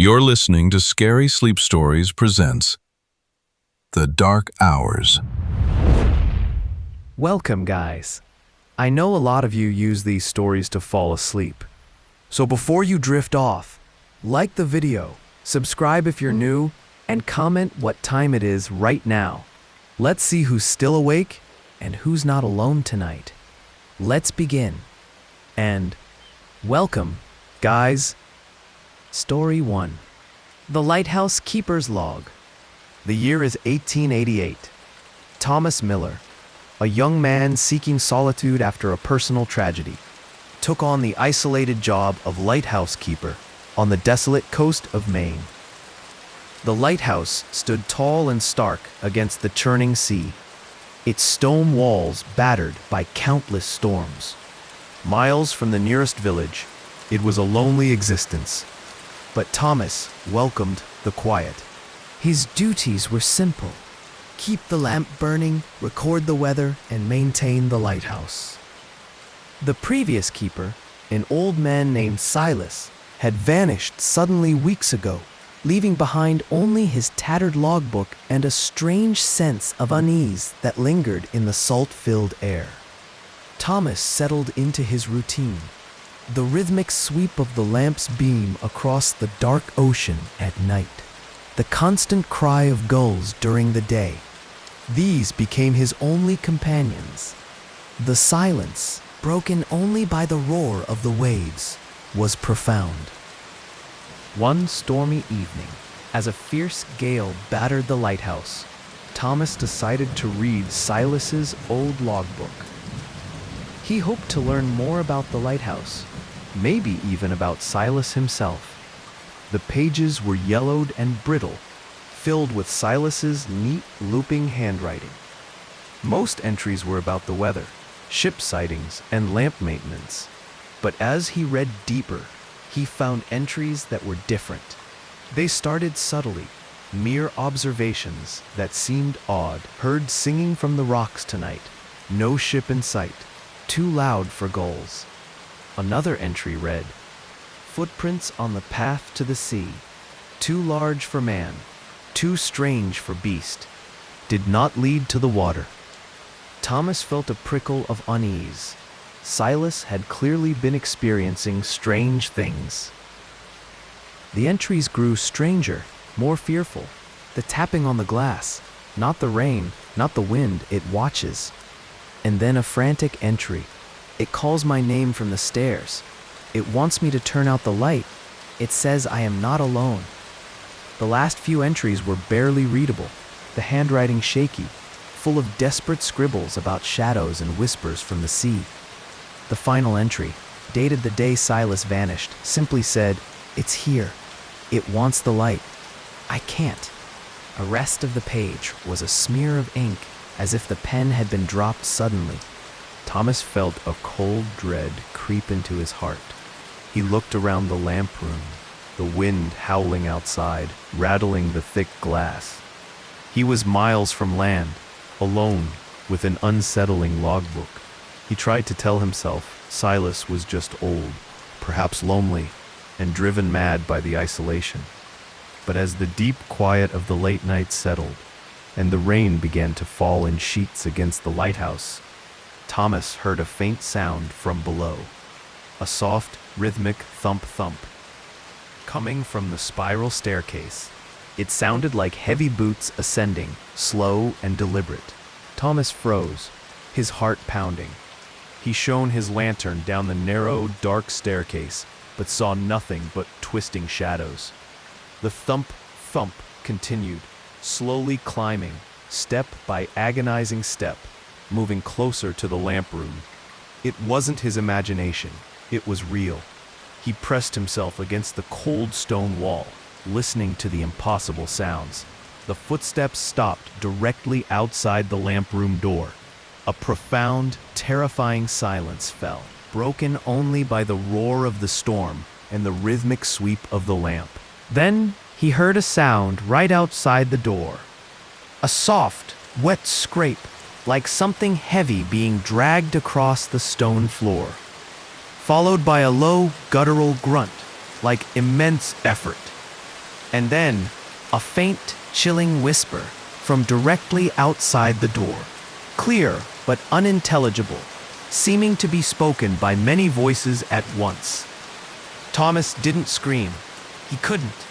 You're listening to Scary Sleep Stories presents The Dark Hours. Welcome, guys. I know a lot of you use these stories to fall asleep. So before you drift off, like the video, subscribe if you're new, and comment what time it is right now. Let's see who's still awake and who's not alone tonight. Let's begin. And welcome, guys. Story 1. The Lighthouse Keeper's Log. The year is 1888. Thomas Miller, a young man seeking solitude after a personal tragedy, took on the isolated job of lighthouse keeper on the desolate coast of Maine. The lighthouse stood tall and stark against the churning sea, its stone walls battered by countless storms. Miles from the nearest village, it was a lonely existence. But Thomas welcomed the quiet. His duties were simple: keep the lamp burning, record the weather, and maintain the lighthouse. The previous keeper, an old man named Silas, had vanished suddenly weeks ago, leaving behind only his tattered logbook and a strange sense of unease that lingered in the salt-filled air. Thomas settled into his routine. The rhythmic sweep of the lamp's beam across the dark ocean at night, the constant cry of gulls during the day. These became his only companions. The silence, broken only by the roar of the waves, was profound. One stormy evening, as a fierce gale battered the lighthouse, Thomas decided to read Silas's old logbook. He hoped to learn more about the lighthouse, maybe even about Silas himself. The pages were yellowed and brittle, filled with Silas's neat, looping handwriting. Most entries were about the weather, ship sightings, and lamp maintenance. But as he read deeper, he found entries that were different. They started subtly, mere observations that seemed odd. Heard singing from the rocks tonight, no ship in sight, too loud for gulls. Another entry read, footprints on the path to the sea, too large for man, too strange for beast, did not lead to the water. Thomas felt a prickle of unease. Silas had clearly been experiencing strange things. The entries grew stranger, more fearful. The tapping on the glass, not the rain, not the wind, it watches. And then a frantic entry. It calls my name from the stairs. It wants me to turn out the light. It says I am not alone. The last few entries were barely readable, the handwriting shaky, full of desperate scribbles about shadows and whispers from the sea. The final entry, dated the day Silas vanished, simply said, "It's here. It wants the light. I can't." The rest of the page was a smear of ink, as if the pen had been dropped suddenly. Thomas felt a cold dread creep into his heart. He looked around the lamp room, the wind howling outside, rattling the thick glass. He was miles from land, alone, with an unsettling logbook. He tried to tell himself Silas was just old, perhaps lonely, and driven mad by the isolation. But as the deep quiet of the late night settled, and the rain began to fall in sheets against the lighthouse, Thomas heard a faint sound from below, a soft, rhythmic thump-thump. Coming from the spiral staircase, it sounded like heavy boots ascending, slow and deliberate. Thomas froze, his heart pounding. He shone his lantern down the narrow, dark staircase, but saw nothing but twisting shadows. The thump-thump continued, slowly climbing, step by agonizing step, moving closer to the lamp room. It wasn't his imagination, it was real. He pressed himself against the cold stone wall, listening to the impossible sounds. The footsteps stopped directly outside the lamp room door. A profound, terrifying silence fell, broken only by the roar of the storm and the rhythmic sweep of the lamp. Then he heard a sound right outside the door. A soft, wet scrape, like something heavy being dragged across the stone floor, followed by a low, guttural grunt, like immense effort. And then, a faint, chilling whisper from directly outside the door. Clear, but unintelligible, seeming to be spoken by many voices at once. Thomas didn't scream. He couldn't.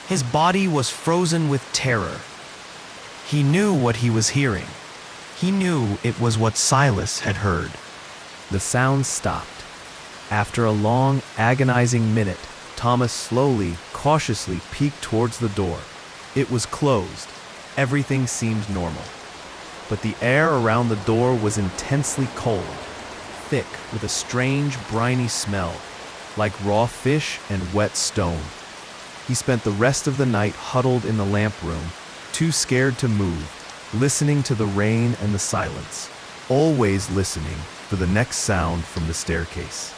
His body was frozen with terror. He knew what he was hearing. He knew it was what Silas had heard. The sound stopped. After a long, agonizing minute, Thomas slowly, cautiously peeked towards the door. It was closed. Everything seemed normal. But the air around the door was intensely cold, thick with a strange, briny smell, like raw fish and wet stone. He spent the rest of the night huddled in the lamp room, too scared to move, listening to the rain and the silence, always listening for the next sound from the staircase.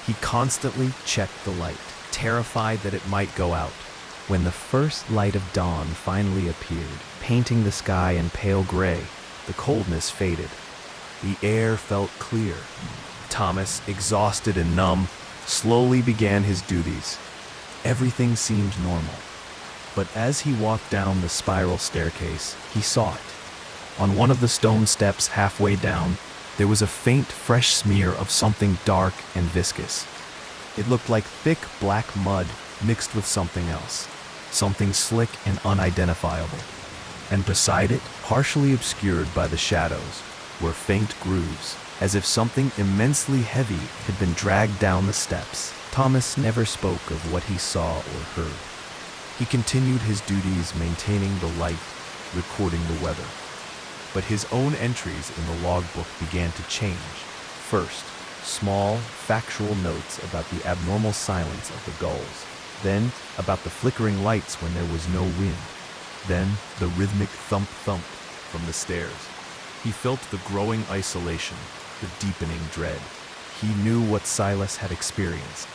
He constantly checked the light, terrified that it might go out. When the first light of dawn finally appeared, painting the sky in pale gray, the coldness faded. The air felt clear. Thomas, exhausted and numb, slowly began his duties. Everything seemed normal. But as he walked down the spiral staircase, he saw it. On one of the stone steps halfway down, there was a faint, fresh smear of something dark and viscous. It looked like thick black mud mixed with something else, something slick and unidentifiable. And beside it, partially obscured by the shadows, were faint grooves, as if something immensely heavy had been dragged down the steps. Thomas never spoke of what he saw or heard. He continued his duties maintaining the light, recording the weather. But his own entries in the logbook began to change. First, small, factual notes about the abnormal silence of the gulls. Then, about the flickering lights when there was no wind. Then, the rhythmic thump-thump from the stairs. He felt the growing isolation, the deepening dread. He knew what Silas had experienced.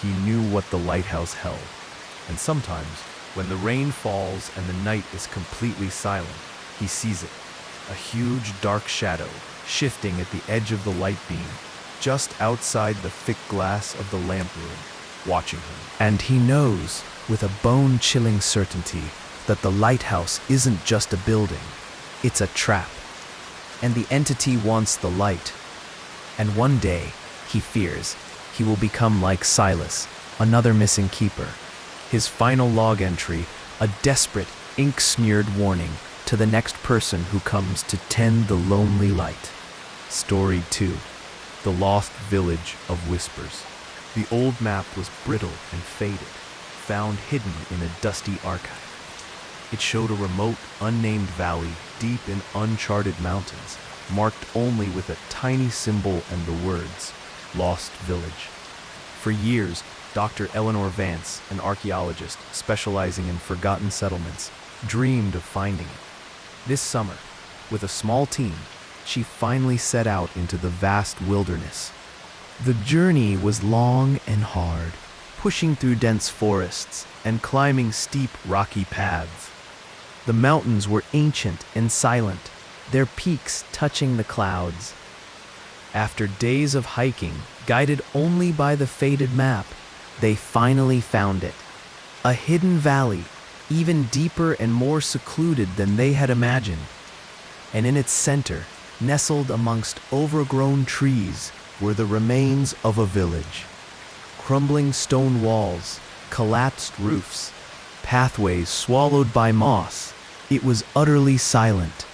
He knew what the lighthouse held. And sometimes, when the rain falls and the night is completely silent, he sees it. A huge dark shadow, shifting at the edge of the light beam, just outside the thick glass of the lamp room, watching him. And he knows, with a bone-chilling certainty, that the lighthouse isn't just a building, it's a trap. And the entity wants the light. And one day, he fears, he will become like Silas, another missing keeper. His final log entry, a desperate, ink-smeared warning to the next person who comes to tend the lonely light. Story 2. The Lost Village of Whispers. The old map was brittle and faded, found hidden in a dusty archive. It showed a remote, unnamed valley deep in uncharted mountains, marked only with a tiny symbol and the words, Lost Village. For years, Dr. Eleanor Vance, an archaeologist specializing in forgotten settlements, dreamed of finding it. This summer, with a small team, she finally set out into the vast wilderness. The journey was long and hard, pushing through dense forests and climbing steep, rocky paths. The mountains were ancient and silent, their peaks touching the clouds. After days of hiking, guided only by the faded map, they finally found it. A hidden valley, even deeper and more secluded than they had imagined. And in its center, nestled amongst overgrown trees, were the remains of a village. Crumbling stone walls, collapsed roofs, pathways swallowed by moss. It was utterly silent,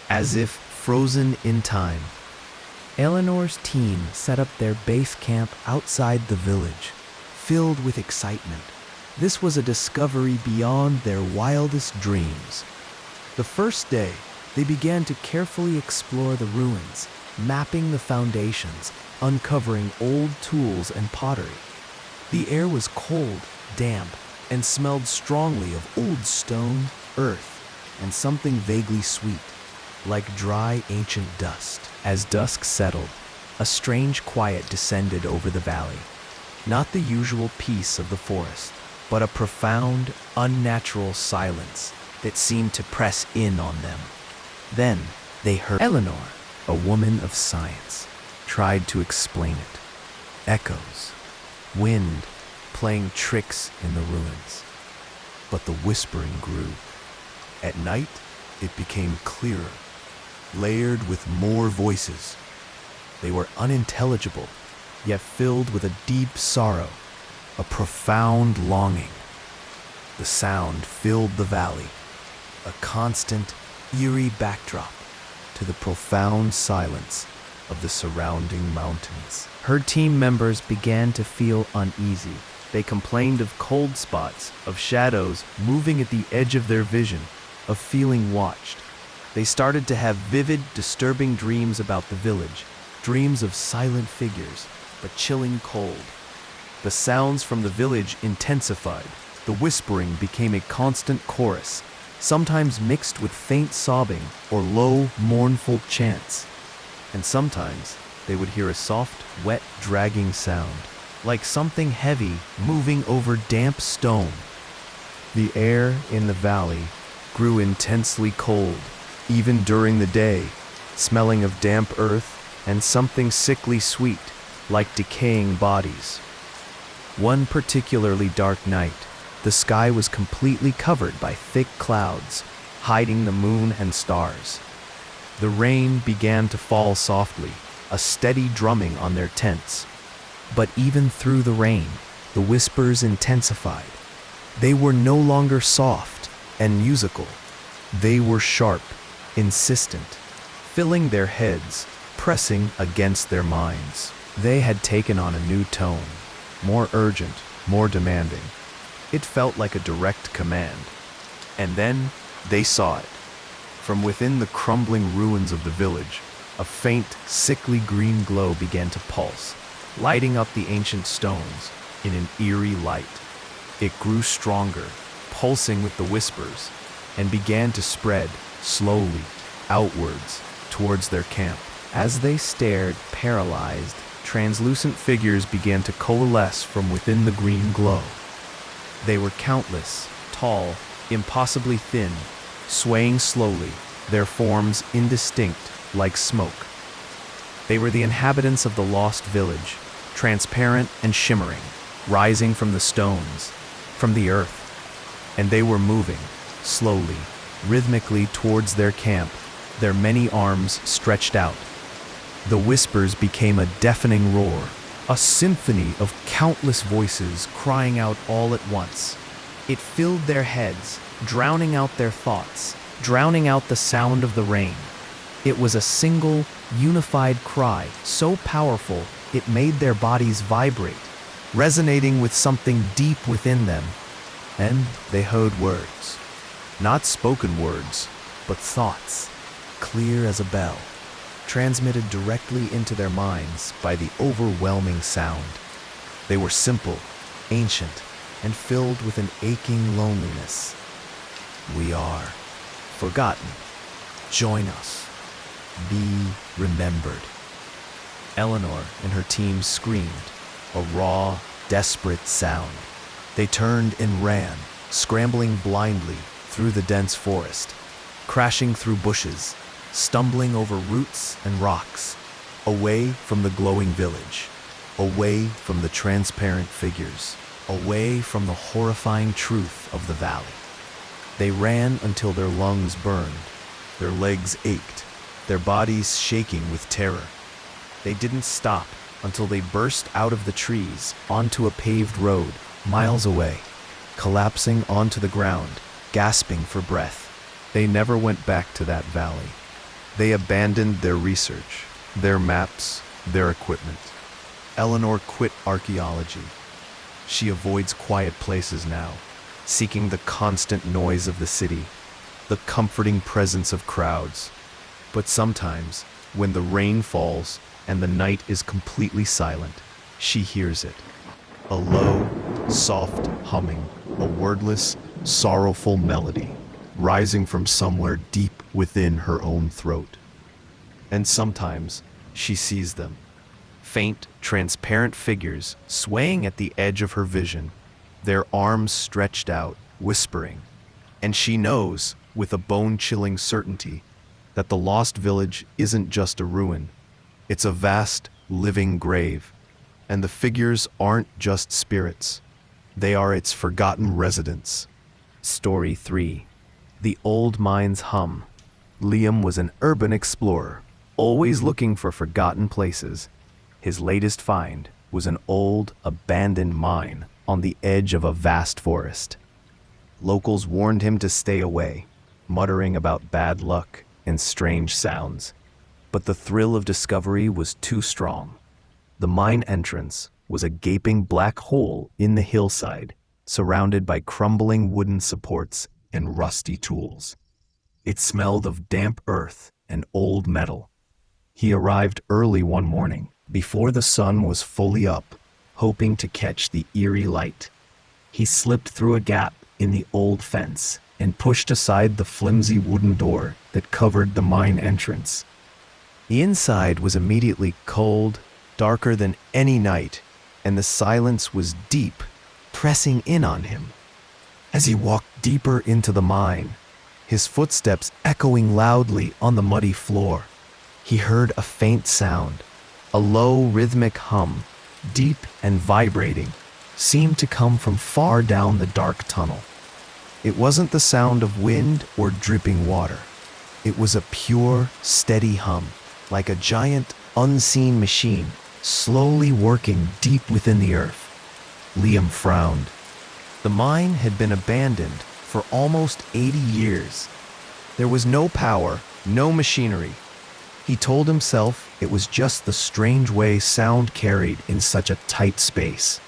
as if frozen in time. Eleanor's team set up their base camp outside the village, filled with excitement. This was a discovery beyond their wildest dreams. The first day, they began to carefully explore the ruins, mapping the foundations, uncovering old tools and pottery. The air was cold, damp, and smelled strongly of old stone, earth, and something vaguely sweet, like dry ancient dust. As dusk settled, a strange quiet descended over the valley. Not the usual peace of the forest, but a profound, unnatural silence that seemed to press in on them. Then they heard Eleanor, a woman of science, tried to explain it. Echoes, wind, playing tricks in the ruins. But the whispering grew. At night, it became clearer, layered with more voices. They were unintelligible, yet filled with a deep sorrow, a profound longing. The sound filled the valley, a constant, eerie backdrop to the profound silence of the surrounding mountains. Her team members began to feel uneasy. They complained of cold spots, of shadows moving at the edge of their vision, of feeling watched. They started to have vivid, disturbing dreams about the village, dreams of silent figures, but chilling cold. The sounds from the village intensified. The whispering became a constant chorus, sometimes mixed with faint sobbing or low, mournful chants. And sometimes they would hear a soft, wet, dragging sound, like something heavy moving over damp stone. The air in the valley grew intensely cold, even during the day, smelling of damp earth and something sickly sweet, like decaying bodies. One particularly dark night, the sky was completely covered by thick clouds, hiding the moon and stars. The rain began to fall softly, a steady drumming on their tents. But even through the rain, the whispers intensified. They were no longer soft and musical. They were sharp, insistent, filling their heads, pressing against their minds. They had taken on a new tone, more urgent, more demanding. It felt like a direct command. And then they saw it. From within the crumbling ruins of the village, a faint, sickly green glow began to pulse, lighting up the ancient stones in an eerie light. It grew stronger, pulsing with the whispers, and began to spread slowly outwards towards their camp. As they stared, paralyzed, translucent figures began to coalesce from within the green glow. They were countless, tall, impossibly thin, swaying slowly, their forms indistinct like smoke. They were the inhabitants of the lost village, transparent and shimmering, rising from the stones, from the earth. And they were moving, slowly, rhythmically towards their camp, their many arms stretched out. The whispers became a deafening roar, a symphony of countless voices crying out all at once. It filled their heads, drowning out their thoughts, drowning out the sound of the rain. It was a single, unified cry, so powerful it made their bodies vibrate, resonating with something deep within them. And they heard words. Not spoken words, but thoughts, clear as a bell, transmitted directly into their minds by the overwhelming sound. They were simple, ancient, and filled with an aching loneliness. We are forgotten. Join us. Be remembered. Eleanor and her team screamed, a raw, desperate sound. They turned and ran, scrambling blindly through the dense forest, crashing through bushes, stumbling over roots and rocks, away from the glowing village, away from the transparent figures, away from the horrifying truth of the valley. They ran until their lungs burned, their legs ached, their bodies shaking with terror. They didn't stop until they burst out of the trees onto a paved road miles away, collapsing onto the ground, gasping for breath. They never went back to that valley. They abandoned their research, their maps, their equipment. Eleanor quit archaeology. She avoids quiet places now, seeking the constant noise of the city, the comforting presence of crowds. But sometimes, when the rain falls and the night is completely silent, she hears it. A low, soft humming, a wordless, sorrowful melody, rising from somewhere deep within her own throat. And sometimes, she sees them. Faint, transparent figures swaying at the edge of her vision, their arms stretched out, whispering. And she knows, with a bone-chilling certainty, that the lost village isn't just a ruin. It's a vast, living grave. And the figures aren't just spirits. They are its forgotten residents. Story 3. The Old Mine's Hum. Liam was an urban explorer, always looking for forgotten places. His latest find was an old, abandoned mine on the edge of a vast forest. Locals warned him to stay away, muttering about bad luck and strange sounds. But the thrill of discovery was too strong. The mine entrance was a gaping black hole in the hillside, surrounded by crumbling wooden supports and rusty tools. It smelled of damp earth and old metal. He arrived early one morning, before the sun was fully up, hoping to catch the eerie light. He slipped through a gap in the old fence and pushed aside the flimsy wooden door that covered the mine entrance. The inside was immediately cold, darker than any night, and the silence was deep, pressing in on him. As he walked deeper into the mine, his footsteps echoing loudly on the muddy floor, he heard a faint sound, a low rhythmic hum, deep and vibrating, seemed to come from far down the dark tunnel. It wasn't the sound of wind or dripping water. It was a pure, steady hum, like a giant, unseen machine, slowly working deep within the earth. Liam frowned. The mine had been abandoned for almost 80 years. There was no power, no machinery. He told himself it was just the strange way sound carried in such a tight space.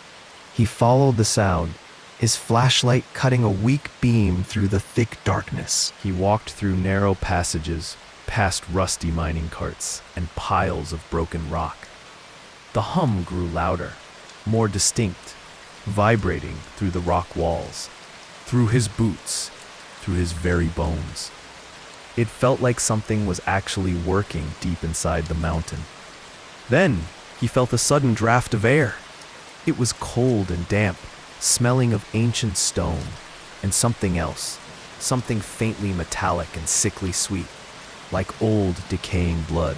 He followed the sound, his flashlight cutting a weak beam through the thick darkness. He walked through narrow passages, past rusty mining carts and piles of broken rock. The hum grew louder, more distinct, vibrating through the rock walls, through his boots, through his very bones. It felt like something was actually working deep inside the mountain. Then he felt a sudden draft of air. It was cold and damp, smelling of ancient stone and something else, something faintly metallic and sickly sweet, like old decaying blood.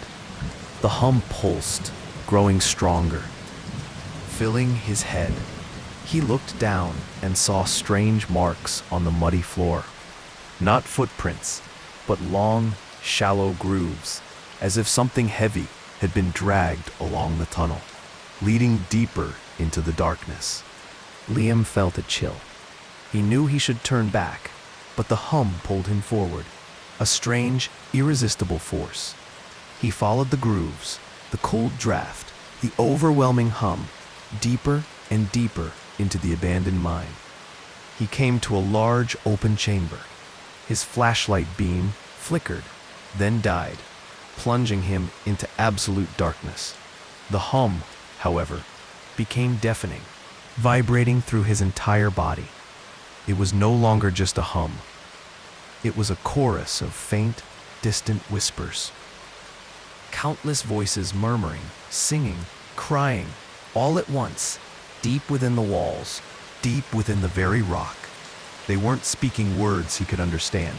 The hum pulsed, growing stronger, filling his head. He looked down and saw strange marks on the muddy floor. Not footprints, but long, shallow grooves, as if something heavy had been dragged along the tunnel, leading deeper into the darkness. Liam felt a chill. He knew he should turn back, but the hum pulled him forward, a strange, irresistible force. He followed the grooves, the cold draft, the overwhelming hum, deeper and deeper into the abandoned mine. He came to a large open chamber. His flashlight beam flickered, then died, plunging him into absolute darkness. The hum, however, became deafening, vibrating through his entire body. It was no longer just a hum. It was a chorus of faint, distant whispers. Countless voices murmuring, singing, crying, all at once, deep within the walls, deep within the very rock. They weren't speaking words he could understand,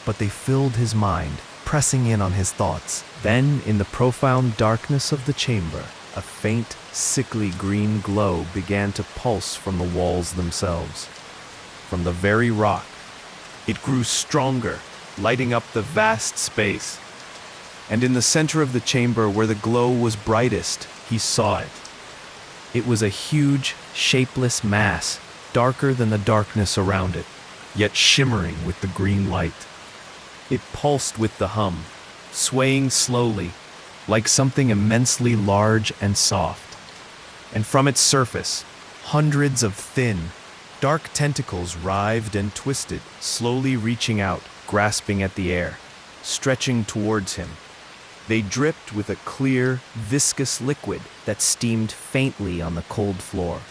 but they filled his mind, pressing in on his thoughts. Then, in the profound darkness of the chamber, a faint, sickly green glow began to pulse from the walls themselves. From the very rock, it grew stronger, lighting up the vast space. And in the center of the chamber, where the glow was brightest, he saw it. It was a huge, shapeless mass, darker than the darkness around it, yet shimmering with the green light. It pulsed with the hum, swaying slowly, like something immensely large and soft. And from its surface, hundreds of thin, dark tentacles writhed and twisted, slowly reaching out, grasping at the air, stretching towards him. They dripped with a clear, viscous liquid that steamed faintly on the cold floor.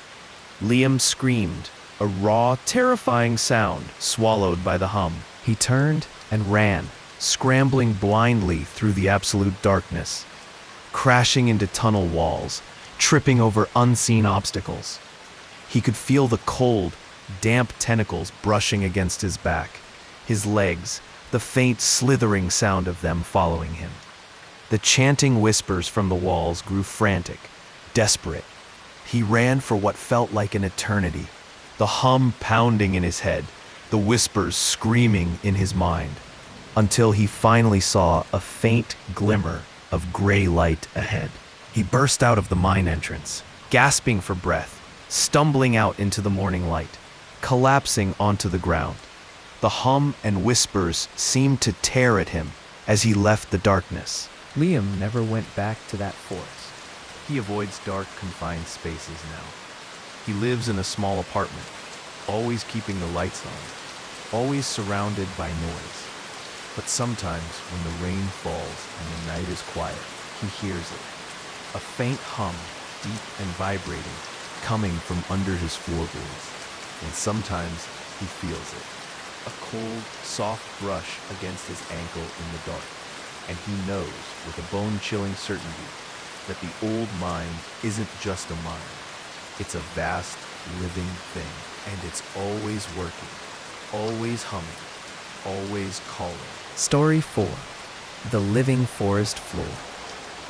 Liam screamed, a raw, terrifying sound swallowed by the hum. He turned and ran, scrambling blindly through the absolute darkness, crashing into tunnel walls, tripping over unseen obstacles. He could feel the cold, damp tentacles brushing against his back, his legs, the faint slithering sound of them following him. The chanting whispers from the walls grew frantic, desperate. He ran for what felt like an eternity, the hum pounding in his head, the whispers screaming in his mind, until he finally saw a faint glimmer of gray light ahead. He burst out of the mine entrance, gasping for breath, stumbling out into the morning light, collapsing onto the ground. The hum and whispers seemed to tear at him as he left the darkness. Liam never went back to that forest. He avoids dark, confined spaces now. He lives in a small apartment, always keeping the lights on, always surrounded by noise. But sometimes when the rain falls and the night is quiet, he hears it. A faint hum, deep and vibrating, coming from under his floorboards. And sometimes he feels it. A cold, soft brush against his ankle in the dark. And he knows with a bone-chilling certainty that the old mine isn't just a mine. It's a vast, living thing. And it's always working, always humming, always calling. Story 4. The Living Forest Floor.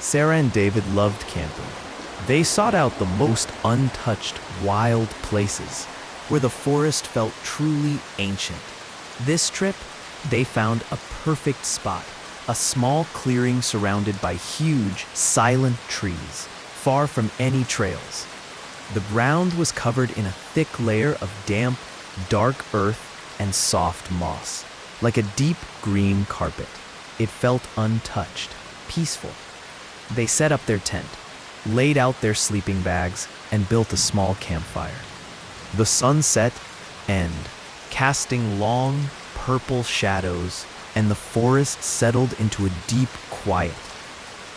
Sarah and David loved camping. They sought out the most untouched, wild places where the forest felt truly ancient. This trip, they found a perfect spot. A small clearing surrounded by huge, silent trees, far from any trails. The ground was covered in a thick layer of damp, dark earth and soft moss, like a deep green carpet. It felt untouched, peaceful. They set up their tent, laid out their sleeping bags, and built a small campfire. The sun set, and, casting long, purple shadows, and the forest settled into a deep quiet.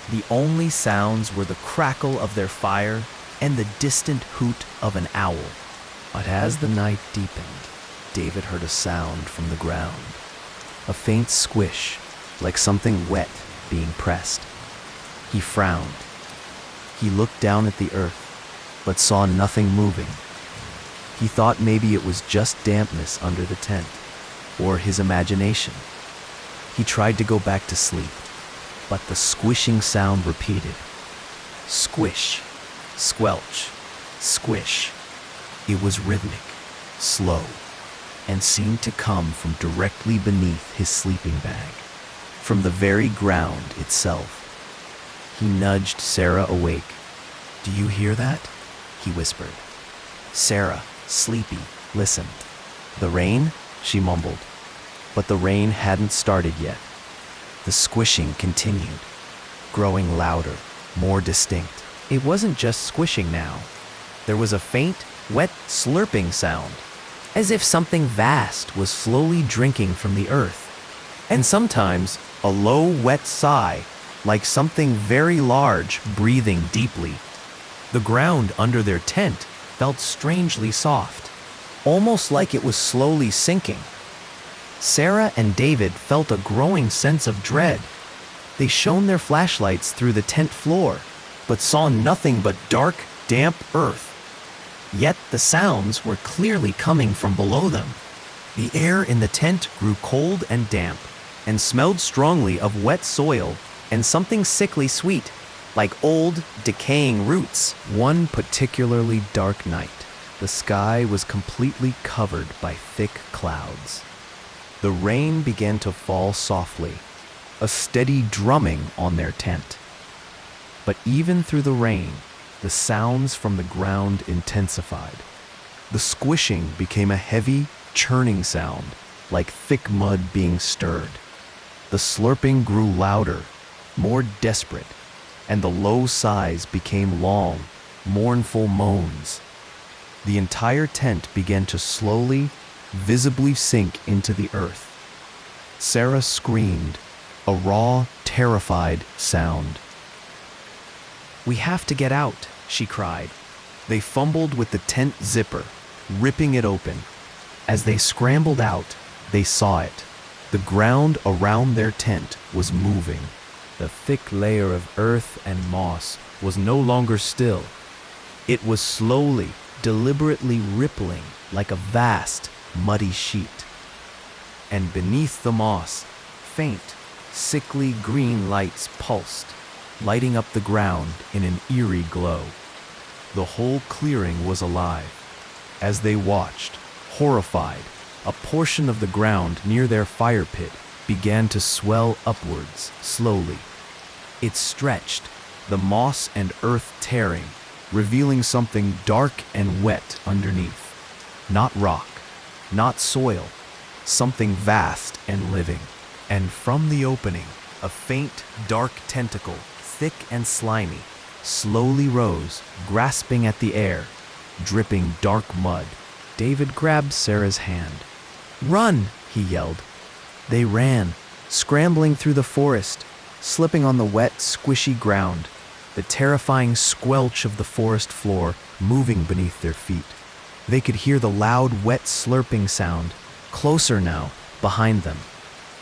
The only sounds were the crackle of their fire and the distant hoot of an owl. But as the night deepened, David heard a sound from the ground. A faint squish, like something wet being pressed. He frowned. He looked down at the earth, but saw nothing moving. He thought maybe it was just dampness under the tent, or his imagination. He tried to go back to sleep, but the squishing sound repeated. Squish, squelch, squish. It was rhythmic, slow, and seemed to come from directly beneath his sleeping bag, from the very ground itself. He nudged Sarah awake. "Do you hear that?" he whispered. Sarah, sleepy, listened. "The rain?" she mumbled. But the rain hadn't started yet. The squishing continued, growing louder, more distinct. It wasn't just squishing now. There was a faint, wet slurping sound, as if something vast was slowly drinking from the earth. And sometimes a low, wet sigh, like something very large breathing deeply. The ground under their tent felt strangely soft, almost like it was slowly sinking. Sarah and David felt a growing sense of dread. They shone their flashlights through the tent floor, but saw nothing but dark, damp earth. Yet the sounds were clearly coming from below them. The air in the tent grew cold and damp, and smelled strongly of wet soil and something sickly sweet, like old, decaying roots. One particularly dark night, the sky was completely covered by thick clouds. The rain began to fall softly, a steady drumming on their tent. But even through the rain, the sounds from the ground intensified. The squishing became a heavy, churning sound, like thick mud being stirred. The slurping grew louder, more desperate, and the low sighs became long, mournful moans. The entire tent began to slowly, visibly sink into the earth. Sarah screamed, a raw, terrified sound. "We have to get out," she cried. They fumbled with the tent zipper, ripping it open. As they scrambled out, they saw it. The ground around their tent was moving. The thick layer of earth and moss was no longer still. It was slowly, deliberately rippling like a vast, muddy sheet. And beneath the moss, faint, sickly green lights pulsed, lighting up the ground in an eerie glow. The whole clearing was alive. As they watched, horrified, A portion of the ground near their fire pit began to swell upwards slowly. It stretched, the moss and earth tearing, revealing something dark and wet underneath. Not rock, not soil, something vast and living. And from the opening, a faint, dark tentacle, thick and slimy, slowly rose, grasping at the air, dripping dark mud. David grabbed Sarah's hand. "Run!" he yelled. They ran, scrambling through the forest, slipping on the wet, squishy ground, the terrifying squelch of the forest floor moving beneath their feet. They could hear the loud, wet slurping sound, closer now, behind them.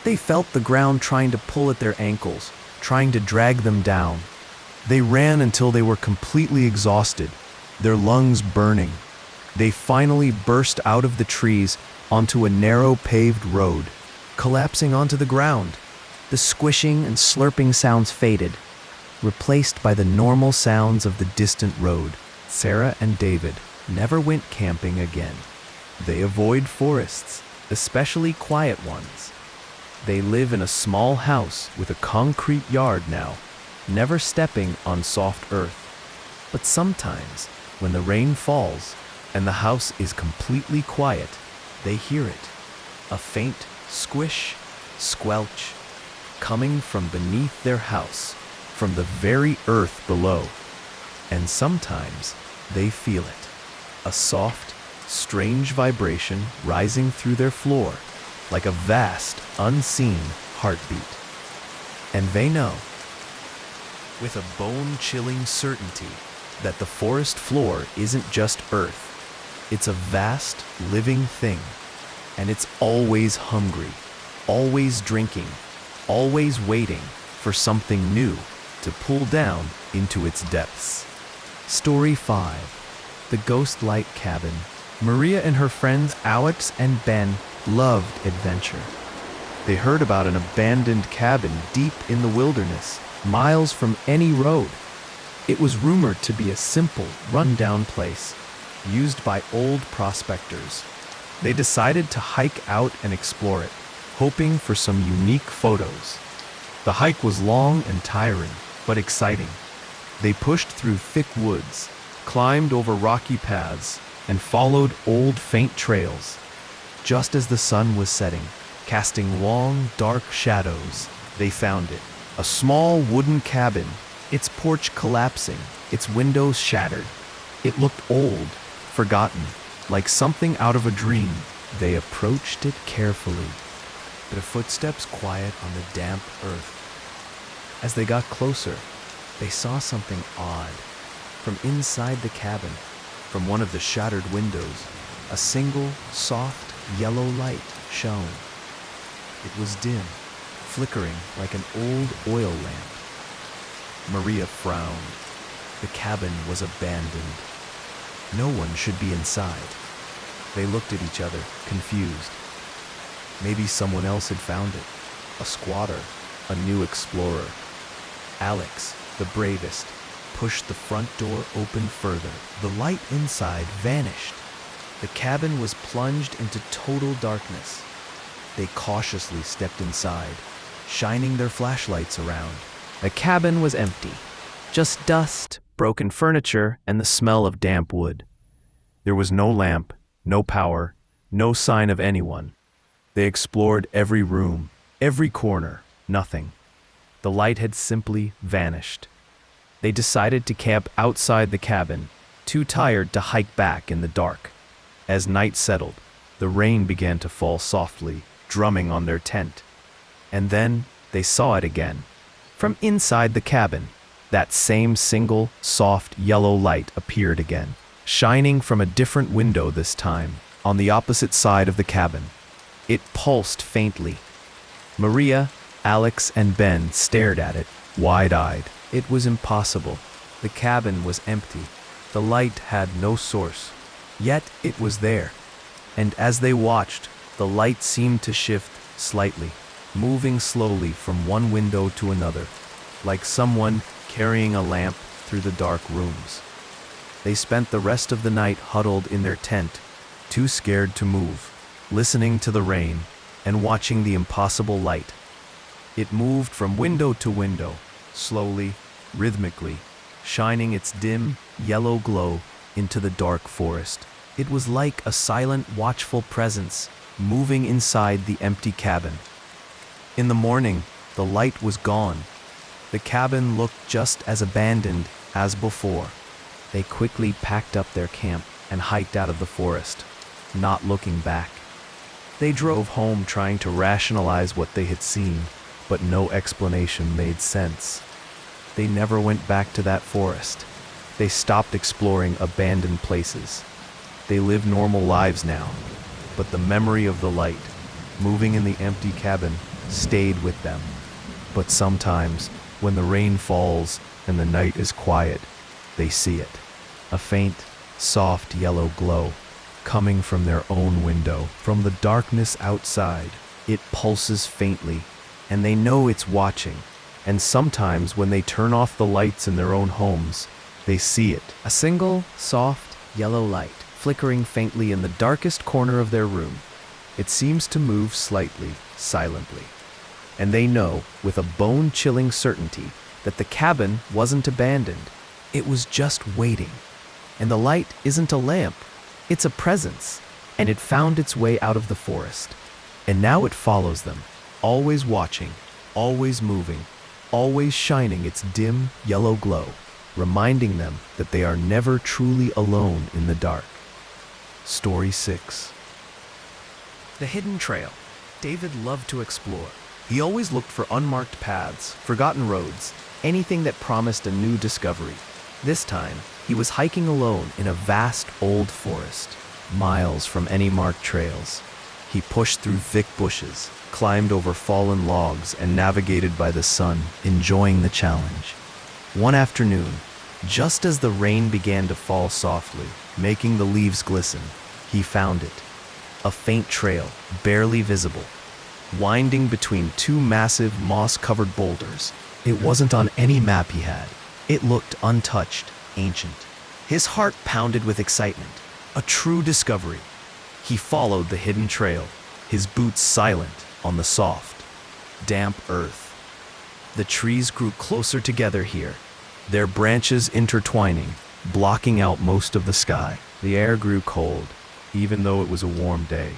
They felt the ground trying to pull at their ankles, trying to drag them down. They ran until they were completely exhausted, their lungs burning. They finally burst out of the trees onto a narrow paved road, collapsing onto the ground. The squishing and slurping sounds faded, replaced by the normal sounds of the distant road. Sarah and David never went camping again. They avoid forests, especially quiet ones. They live in a small house with a concrete yard now, never stepping on soft earth. But sometimes, when the rain falls and the house is completely quiet, they hear it. A faint squish, squelch, coming from beneath their house, from the very earth below. And sometimes they feel it. A soft, strange vibration rising through their floor, like a vast, unseen heartbeat. And they know, with a bone-chilling certainty, that the forest floor isn't just earth. It's a vast, living thing, and it's always hungry, always drinking, always waiting for something new to pull down into its depths. Story 5. The Ghost Light Cabin. Maria and her friends Alex and Ben loved adventure. They heard about an abandoned cabin deep in the wilderness, miles from any road. It was rumored to be a simple, run-down place, used by old prospectors. They decided to hike out and explore it, hoping for some unique photos. The hike was long and tiring, but exciting. They pushed through thick woods, climbed over rocky paths, and followed old, faint trails. Just as the sun was setting, casting long, dark shadows, they found it. A small wooden cabin, its porch collapsing, its windows shattered. It looked old, forgotten, like something out of a dream. They approached it carefully, their footsteps quiet on the damp earth. As they got closer, they saw something odd. From inside the cabin, from one of the shattered windows, a single, soft, yellow light shone. It was dim, flickering like an old oil lamp. Maria frowned. The cabin was abandoned. No one should be inside. They looked at each other, confused. Maybe someone else had found it. A squatter, a new explorer. Alex, the bravest, pushed the front door open further. The light inside vanished. The cabin was plunged into total darkness. They cautiously stepped inside, shining their flashlights around. The cabin was empty. Just dust, broken furniture, and the smell of damp wood. There was no lamp, no power, no sign of anyone. They explored every room, every corner, nothing. The light had simply vanished. They decided to camp outside the cabin, too tired to hike back in the dark. As night settled, the rain began to fall softly, drumming on their tent. And then they saw it again. From inside the cabin, that same single, soft, yellow light appeared again, shining from a different window this time, on the opposite side of the cabin. It pulsed faintly. Maria, Alex, and Ben stared at it, wide-eyed. It was impossible. The cabin was empty. The light had no source. Yet it was there. And as they watched, the light seemed to shift slightly, moving slowly from one window to another, like someone carrying a lamp through the dark rooms. They spent the rest of the night huddled in their tent, too scared to move. listening to the rain and watching the impossible light. It moved from window to window, slowly, rhythmically, shining its dim, yellow glow into the dark forest. It was like a silent, watchful presence moving inside the empty cabin. In the morning, the light was gone. The cabin looked just as abandoned as before. They quickly packed up their camp and hiked out of the forest, not looking back. They drove home trying to rationalize what they had seen, but no explanation made sense. They never went back to that forest. They stopped exploring abandoned places. They live normal lives now, but the memory of the light, moving in the empty cabin, stayed with them. But sometimes, when the rain falls and the night is quiet, they see it. A faint, soft yellow glow coming from their own window. From the darkness outside, it pulses faintly, and they know it's watching. And sometimes when they turn off the lights in their own homes, they see it. A single, soft, yellow light, flickering faintly in the darkest corner of their room. It seems to move slightly, silently. And they know, with a bone-chilling certainty, that the cabin wasn't abandoned. It was just waiting. And the light isn't a lamp. It's a presence. And it found its way out of the forest. And now it follows them, always watching, always moving, always shining its dim, yellow glow, reminding them that they are never truly alone in the dark. Story 6. The hidden trail. David loved to explore. He always looked for unmarked paths, forgotten roads, anything that promised a new discovery. This time, he was hiking alone in a vast old forest, miles from any marked trails. He pushed through thick bushes, climbed over fallen logs, and navigated by the sun, enjoying the challenge. One afternoon, just as the rain began to fall softly, making the leaves glisten, he found it. A faint trail, barely visible, winding between two massive moss-covered boulders. It wasn't on any map he had. It looked untouched, ancient. His heart pounded with excitement. A true discovery. He followed the hidden trail, his boots silent on the soft, damp earth. The trees grew closer together here, their branches intertwining, blocking out most of the sky. The air grew cold, even though it was a warm day,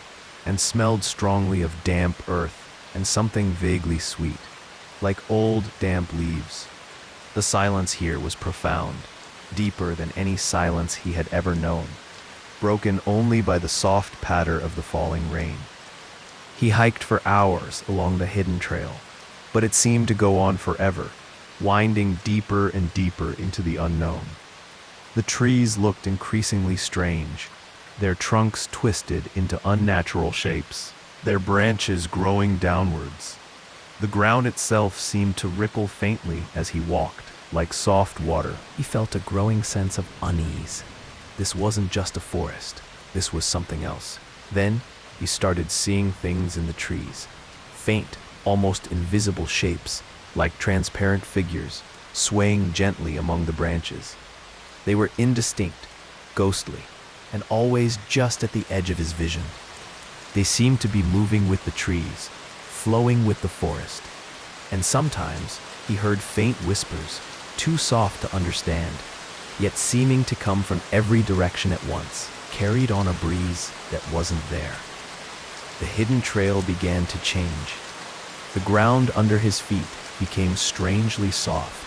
and smelled strongly of damp earth and something vaguely sweet, like old, damp leaves. The silence here was profound, deeper than any silence he had ever known, broken only by the soft patter of the falling rain. He hiked for hours along the hidden trail, but it seemed to go on forever, winding deeper and deeper into the unknown. The trees looked increasingly strange, their trunks twisted into unnatural shapes, their branches growing downwards. The ground itself seemed to ripple faintly as he walked, like soft water. He felt a growing sense of unease. This wasn't just a forest. This was something else. Then he started seeing things in the trees, faint, almost invisible shapes, like transparent figures, swaying gently among the branches. They were indistinct, ghostly, and always just at the edge of his vision. They seemed to be moving with the trees, flowing with the forest. And sometimes he heard faint whispers, too soft to understand, yet seeming to come from every direction at once, carried on a breeze that wasn't there. The hidden trail began to change. The ground under his feet became strangely soft,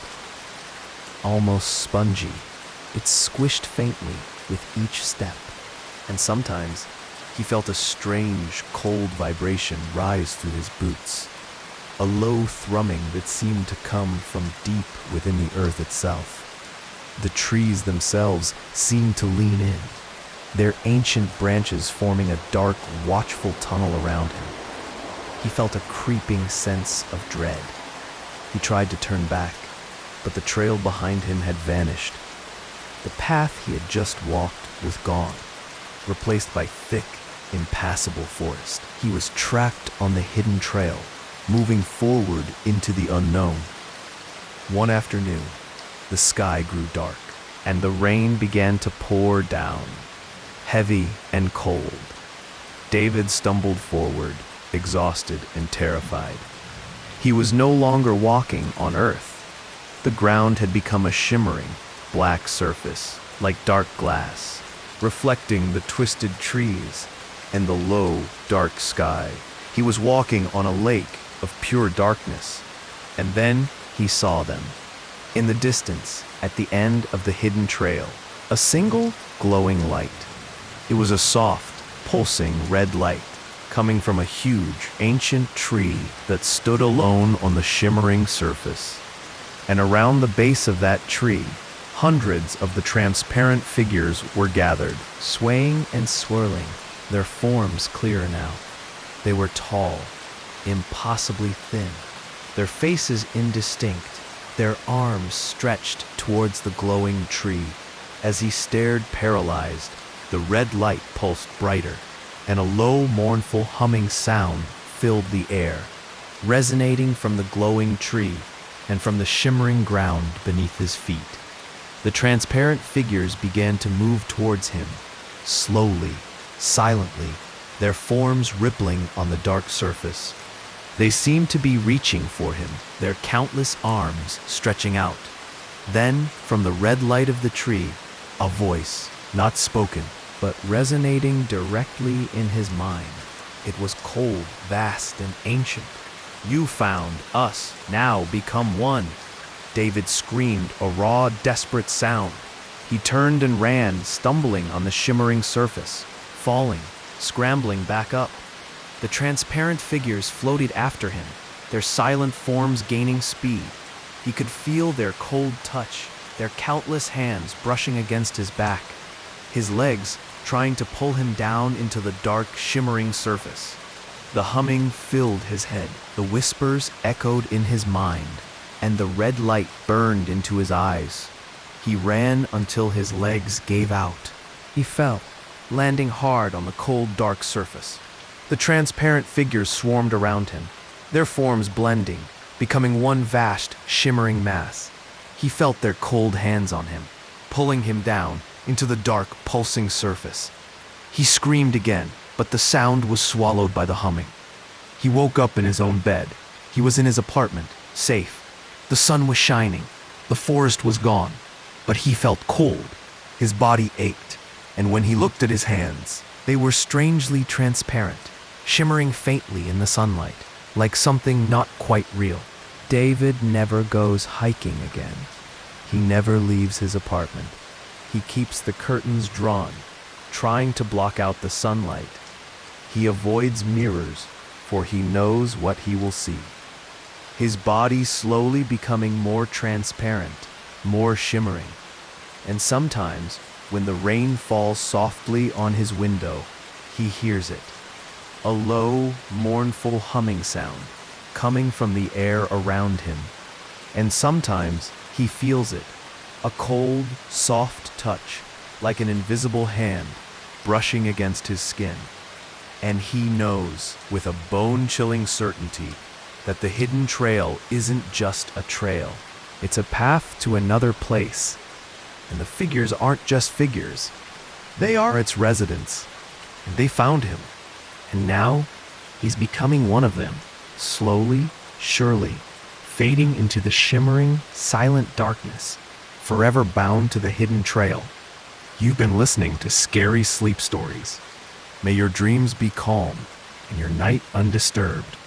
almost spongy. It squished faintly with each step, and sometimes he felt a strange, cold vibration rise through his boots, a low thrumming that seemed to come from deep within the earth itself. The trees themselves seemed to lean in, their ancient branches forming a dark, watchful tunnel around him. He felt a creeping sense of dread. He tried to turn back, but the trail behind him had vanished. The path he had just walked was gone, replaced by thick, impassable forest. He was trapped on the hidden trail, moving forward into the unknown. One afternoon, the sky grew dark, and the rain began to pour down, heavy and cold. David stumbled forward, exhausted and terrified. He was no longer walking on earth. The ground had become a shimmering, black surface, like dark glass, reflecting the twisted trees and the low, dark sky. He was walking on a lake of pure darkness, and then he saw them. In the distance, at the end of the hidden trail, a single glowing light. It was a soft, pulsing red light coming from a huge, ancient tree that stood alone on the shimmering surface. And around the base of that tree, hundreds of the transparent figures were gathered, swaying and swirling, their forms clearer now. They were tall, impossibly thin, their faces indistinct, their arms stretched towards the glowing tree. As he stared paralyzed, the red light pulsed brighter, and a low, mournful humming sound filled the air, resonating from the glowing tree and from the shimmering ground beneath his feet. The transparent figures began to move towards him, slowly, silently, their forms rippling on the dark surface. They seemed to be reaching for him, their countless arms stretching out. Then, from the red light of the tree, a voice, not spoken, but resonating directly in his mind. It was cold, vast, and ancient. "You found us, now become one." David screamed, a raw, desperate sound. He turned and ran, stumbling on the shimmering surface, falling, scrambling back up. The transparent figures floated after him, their silent forms gaining speed. He could feel their cold touch, their countless hands brushing against his back, his legs trying to pull him down into the dark, shimmering surface. The humming filled his head, the whispers echoed in his mind, and the red light burned into his eyes. He ran until his legs gave out. He fell, landing hard on the cold, dark surface. The transparent figures swarmed around him, their forms blending, becoming one vast, shimmering mass. He felt their cold hands on him, pulling him down into the dark, pulsing surface. He screamed again, but the sound was swallowed by the humming. He woke up in his own bed. He was in his apartment, safe. The sun was shining. The forest was gone. But he felt cold. His body ached. And when he looked at his hands, they were strangely transparent, shimmering faintly in the sunlight, like something not quite real. David never goes hiking again. He never leaves his apartment. He keeps the curtains drawn, trying to block out the sunlight. He avoids mirrors, for he knows what he will see. His body slowly becoming more transparent, more shimmering. And sometimes, when the rain falls softly on his window, he hears it. A low, mournful humming sound, coming from the air around him. And sometimes, he feels it. A cold, soft touch, like an invisible hand, brushing against his skin. And he knows, with a bone-chilling certainty, that the hidden trail isn't just a trail. It's a path to another place. And the figures aren't just figures. They are its residents. And they found him. And now, he's becoming one of them, slowly, surely, fading into the shimmering, silent darkness, forever bound to the hidden trail. You've been listening to Scary Sleep Stories. May your dreams be calm and your night undisturbed.